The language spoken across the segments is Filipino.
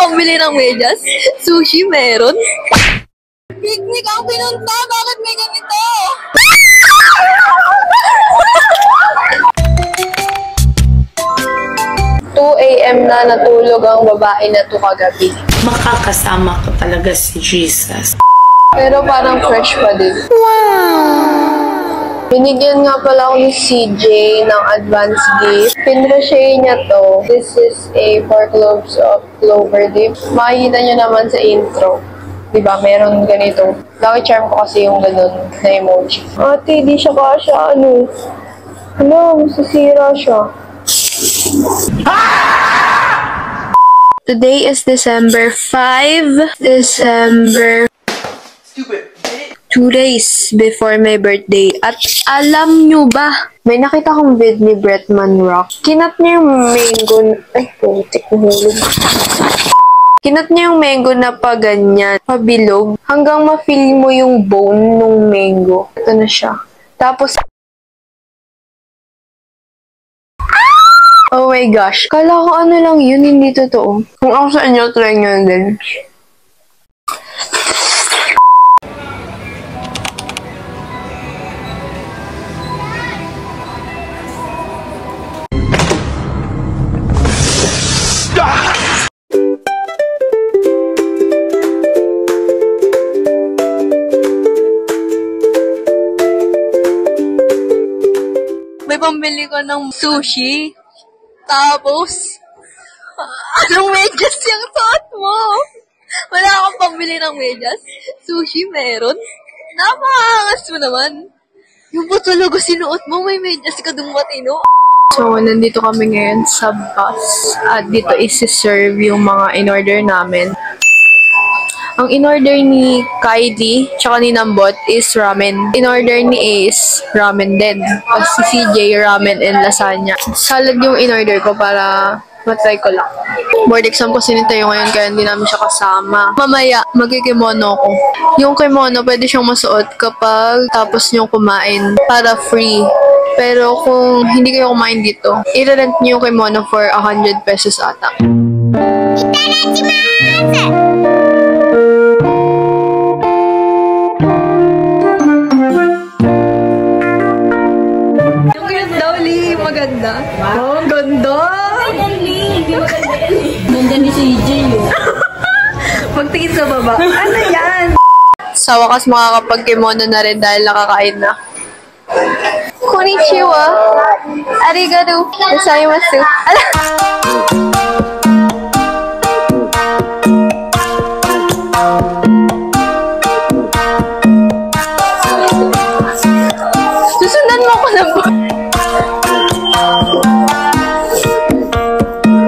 pambili ng medyas? Sushi meron? Picnic ang pinunta! Bakit may ganito? 2 AM na natulog ang babae na to kagabi. Makakasama ko talaga si Jesus. Pero parang fresh pa din. Wow! Binigyan nga pala ako ni CJ ng advance gift. Pinrochet niya to. This is a 4 cloves of clover dip. Makikita niyo naman sa intro. Diba, meron ganito. Lucky charm ko kasi yung ganun na emoji. Ate, di siya kasha, ano. Ano, masisira siya. Today is December 5. Stupid. 2 days before my birthday. At alam nyo ba, may nakita kong vid ni Bretman Rock. Kinat niya yung mango. Ay, putik, nahulog. Kinat niya yung mango na pa ganyan, pabilog, hanggang ma-feel mo yung bone ng mango. Ito na siya. Tapos, oh my gosh. Kala ko ano lang yun, hindi totoo. Kung ako sa inyo, try nyo din. May pambili ko ng sushi. Tapos, anong medyas yung suot mo? Wala akong pambili ng medyas. Sushi meron? Napakangas mo naman. Yung ba talaga sinuot mo? May medyas ka dung matino. So, nandito kami ngayon sa bus. At dito isi-serve yung mga in-order namin. Ang in-order ni Kylie, tsaka ni Nambot is ramen. In-order ni Ace, ramen din. Tapos si CJ, ramen and lasagna. Salad yung in-order ko para matry ko lang. Board exam ko sinintay ngayon kaya hindi namin siya kasama. Mamaya, magkikimono ko. Yung kimono, pwede siyang masuot kapag tapos niyong kumain para free. Pero kung hindi kayo kumain dito, i-rent niyo yung kimono for 100 pesos ata. Maganda. Oh, ang ganda! Ganda ni CJ yun. Magtingin sa baba. Ano yan? Sa wakas makakapag-kimono na rin dahil nakakain na. Konnichiwa! Arigato! Gozaimasu! Susundan mo ko na ba?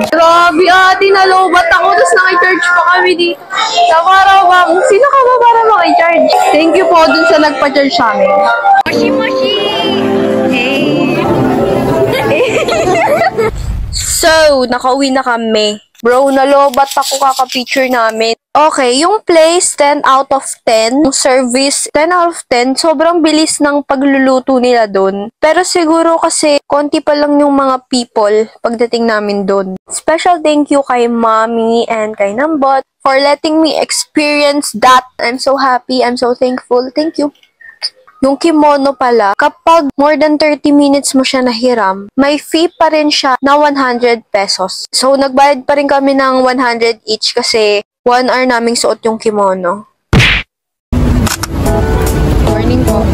Grabe ate, nalobat ako, tapos naki-charge pa kami dito. Sa araw ba? Sino ka ba para maki-charge? Thank you po dun sa nagpa-charge sa amin. Moshi moshi! So, nakauwi na kami. Bro, nalobat ako kaka-picture namin. Okay, yung place, 10 out of 10. Yung service, 10 out of 10. Sobrang bilis ng pagluluto nila doon. Pero siguro kasi, konti pa lang yung mga people pagdating namin doon. Special thank you kay Mommy and kay Nambot for letting me experience that. I'm so happy. I'm so thankful. Thank you. Yung kimono pala, kapag more than 30 minutes mo siya nahiram, may fee pa rin siya na 100 pesos. So, nagbayad pa rin kami ng 100 each kasi 1 hour naming suot yung kimono. Morning po.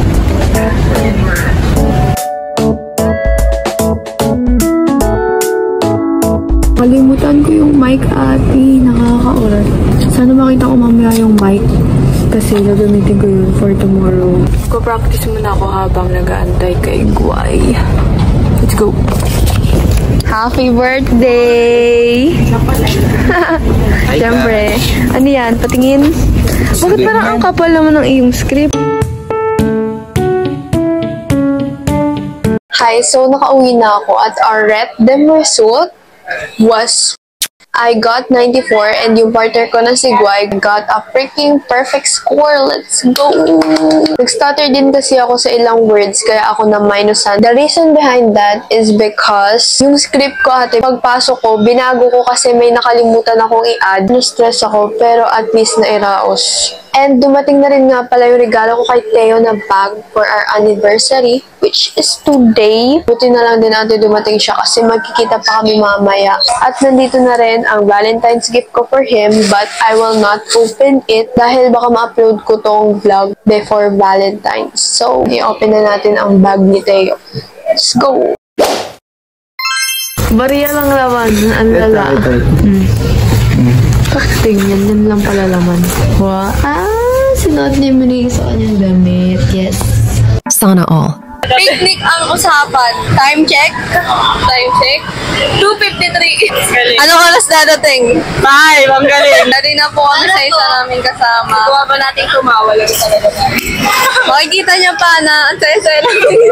Kalimutan ko yung mic, ate. Nakaka-oras. Sana makita ko mamaya yung mic. Kasi gagamitin ko yun for tomorrow. Ko-practice muna ako habang nag-aantay kay Guay. Let's go! Happy birthday! Siyempre. Ano yan? Patingin? Bakit parang ang kapal naman ng iyong script? Hi, so nakauwi na ako at our rep dem result was I got 94 and yung partner ko na si Guy got a freaking perfect score. Let's go! Nag-stutter din kasi ako sa ilang words kaya ako na minusan. The reason behind that is because yung script ko ate, pagpasok ko, binago ko kasi may nakalimutan akong i-add. Na-stress ako pero at least nairaos. And dumating na rin nga pala yung regalo ko kay Theo na bag for our anniversary, which is today. Buti na lang din natin dumating siya kasi magkikita pa kami mamaya. At nandito na rin ang Valentine's gift ko for him, but I will not open it dahil baka ma-upload ko tong vlog before Valentine's. So, i-open na natin ang bag ni Theo. Let's go! Bariya lang laman. Ang lala. Tingnan, yan lang pala laman. Wow! Sinuot niya mo sa kanyang gamit. Yes. Sana all. Picnic ang usapan. Time check. Time check. 2:53. Anong oras dadating? 5, ang galing. Dali na po kami sa isa namin kasama. Gawa ba natin tumawa lang talaga. Makikita niya pa na ang saya-saya namin.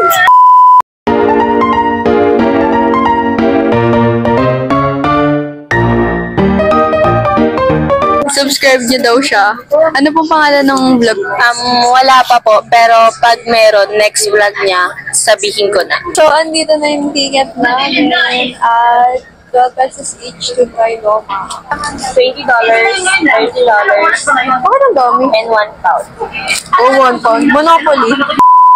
Subscribe niyo daw siya. Ano pong pangalan ng vlog? Wala pa po, pero pag meron, next vlog niya, sabihin ko na. So, andito na yung ticket namin at 12 pesos each to buy Roma. $20, $30, Bakit ang dami? and 1 pound. Oh, 1 pound. Monopoly.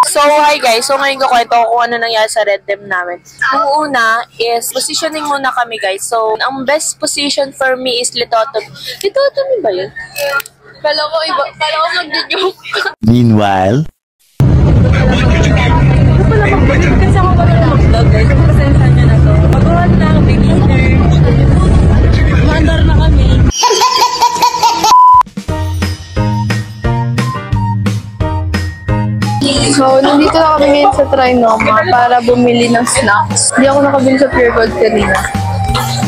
So, hi guys. So, ngayon ko kwento kung ano nangyari sa Red Dem namin. Ang una is, positioning muna kami guys. So, ang best position for me is Litotomy. Litotomy ba yun? Kala ko mag-joke. Meanwhile, Kasi ako pala mag-vlog guys. Pasensya niyo na to. Mag-vlog lang, beginner. Mandar na kami. So, nandito na kami ngayon sa Trinoma para bumili ng snacks. Hindi ako nakabili sa Pure Gold kanina.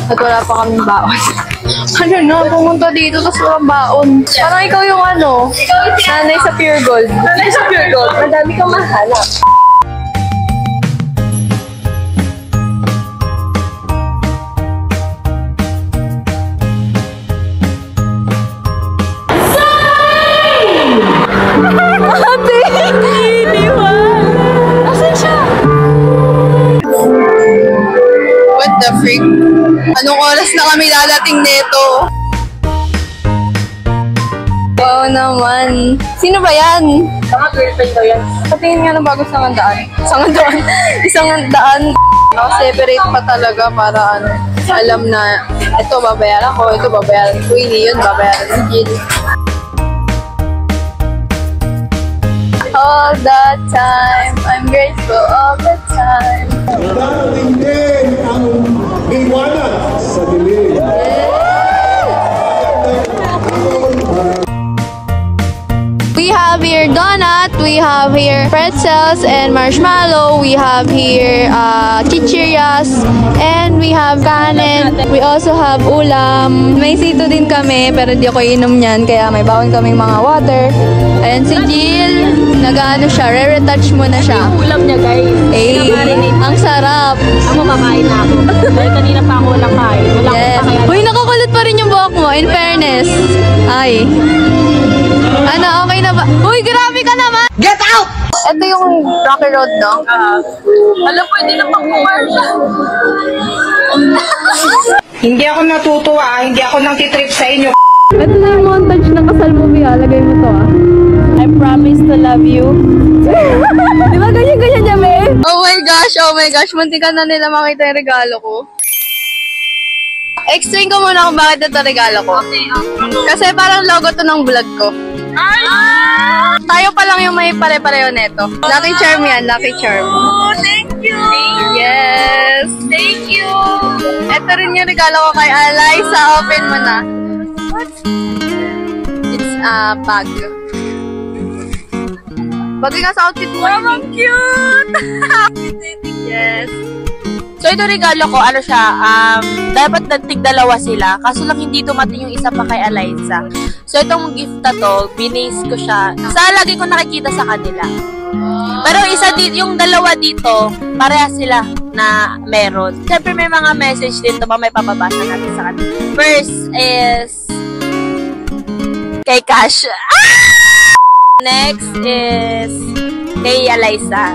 At wala pa kaming baon. Ano na, pumunta dito tapos walang baon. Parang ikaw yung nanay sa Pure Gold. Nanay sa Pure Gold, madami kang mahanap. What the freak? Anong oras na kami dadating nito? Wow naman. Sino ba yan? Mga girlfriend ko yan. Patingin nga ng bago sangandaan. Sangandaan. Isang daan. Separate pa talaga para alam na ito babayaran ko, ito babayaran ko, yun babayaran ng Jill. All the time, I'm grateful all the time. Darating din ang liwanag sa dilim. We have here donut, we have here pretzels and marshmallow, we have here chichirias, and we have kanin. We also have ulam. May sito din kami, pero di ako inom niyan, kaya may bawon kaming mga water. Ayan si Jill, nag-ano siya, re-retouch muna siya. Ulam niya guys. Ang sarap. Ako makain na ako. Dahil kanina pa ako walang kain. Wala Yes. akong kakain. Uy, nakakulit pa rin yung buhok mo, in fairness. Ay. Ano, okay na ba? Uy, grabe ka naman! Get out! Ito yung Rocky Road, no? Alam ko, hindi na pang-commercial. Hindi ako natutuwa, hindi ako nang titrip sa inyo. Ito na yung montage ng kasal movie, lagay mo to, I promise to love you. Di ba ganyan-ganyan niya, be? Oh my gosh. Muntikan na nila makita yung regalo ko. Explain ko muna kung bakit ito regalo ko. Kasi parang logo to ng vlog ko. Tayo pa lang yung may pare-pareho neto. Lucky Charm yan, Lucky Charm. Oh, thank you. Yes! Thank you. Ito rin yung regalo ko kay Alyssa. Open mo na. It's a bag. Bagay ka sa outfit mo. Wow, cute. Yes. So, ito regalo ko, ano siya, dapat tig-dalawa sila. Kaso lang hindi dumating yung isa pa kay Eliza. So, itong gift na to, binase ko siya. Lagi ko nakikita sa kanila. Pero yung dalawa dito, parehas sila na meron. Siyempre, may mga message dito pa may papabasa natin sa kanila. First is kay Cash. Next is kay Eliza.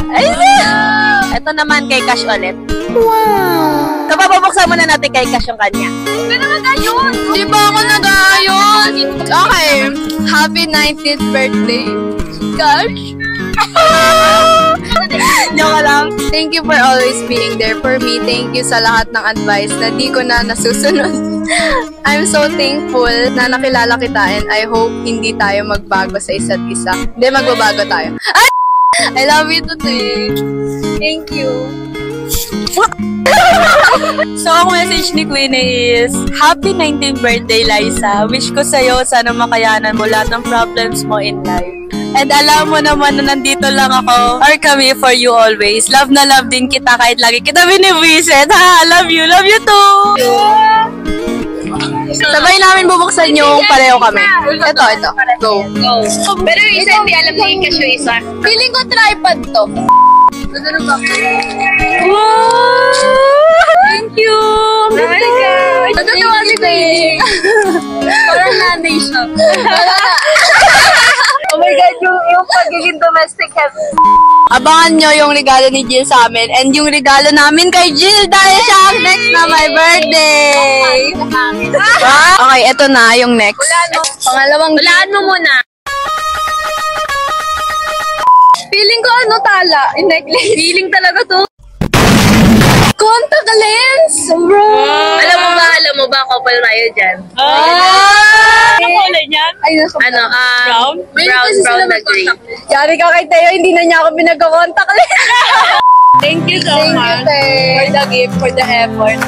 Ito naman kay Cash ulit. Wow! Kapapabuksan muna natin kay Cash yung kanya. Hindi naman ayun! Di ba ako nag-ayun? Okay. Happy 19th birthday, Cash. Joke lang. Thank you for always being there for me. Thank you sa lahat ng advice na di ko na nasusunod. I'm so thankful na nakilala kita and I hope hindi tayo magbago sa isa't isa. Hindi, magbabago tayo. I love you today. Thank you. So, ang message ni Queenie is, Happy 19th birthday, Liza. Wish ko sa'yo, sana makayanan mo lahat ng problems mo in life. And alam mo naman na nandito lang ako, or kami for you always. Love na love din kita kahit lagi kita binibisit. Ha, love you too! Sabay namin bubuksan yung pareho kami. Ito. Go. Pero yung isa hindi alam na yung Cash yung isa. Feeling ko tripod to. Wow! Thank you! Oh my God! Natutuwa si Queenie. Parang nanay siya. Oh my God, yung pagiging domestic help. Abangan nyo yung regalo ni Jill sa amin and yung regalo namin kay Jill dahil siya ang next na my birthday. Okay, eto na yung next. Pangalawang Walaan mo muna. feeling ko tala, yung necklace. Feeling talaga to. Contact lens! Bro! Alam mo ba, couple tayo dyan? Anong kulay niyan? Ay, nasa Brown? Brown na gray. Yari ka kay Teo, hindi na niya ako pinagko-contact lens. Thank you so Thank you, much Te. for the gift, for the effort.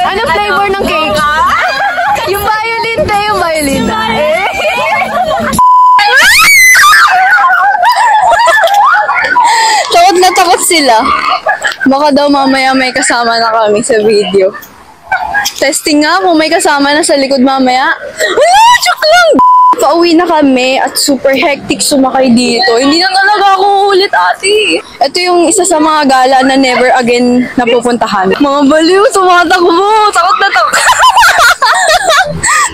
Ano flavor ng cake? Yung violin, Te, yung violin. Takot na takot sila. Baka daw mamaya may kasama na kami sa video. Testing nga kung may kasama na sa likod mamaya. Joke lang! Pauwi na kami at super hectic sumakay dito. Hindi na talaga ako ulit, ate. Ito yung isa sa mga gala na never again napupuntahan. Mga baliw, tumatakbo. Takot na takot.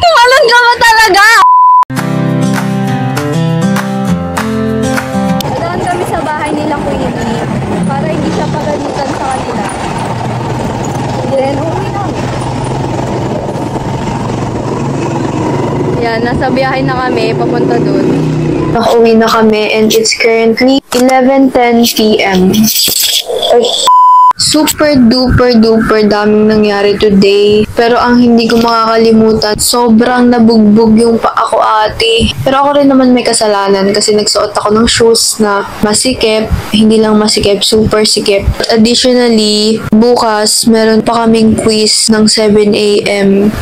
Tumalan ka ba talaga? Dadaan kami sa bahay nila Queenie para hindi siya pagalitan sa kanila. Then, uwi kami. Yan, nasa biyahe na kami, papunta dun. Nakauwi na kami and it's currently 11:10 p.m. Super duper daming nangyari today. Pero ang hindi ko makakalimutan, sobrang nabugbog yung paa ko, ate. Pero ako rin naman may kasalanan kasi nagsuot ako ng shoes na masikip. Hindi lang masikip, super sikip. Additionally, bukas meron pa kaming quiz ng 7 a.m.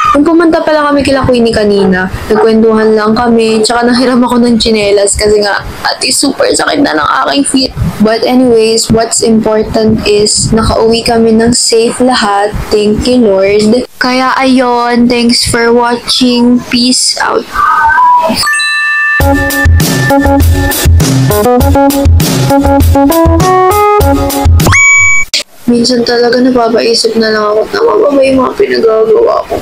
Nung pumunta pala kami kila Queenie kanina, nagkwentuhan lang kami, tsaka nahiram ako ng tsinelas kasi nga, ate, super sakit na ng aking feet. But anyways, what's important is, nakauwi kami ng safe lahat. Thank you, Lord. Kaya ayon, thanks for watching. Peace out. Minsan talaga napapaisip na lang ako na mababa yung mga pinagagawa ko.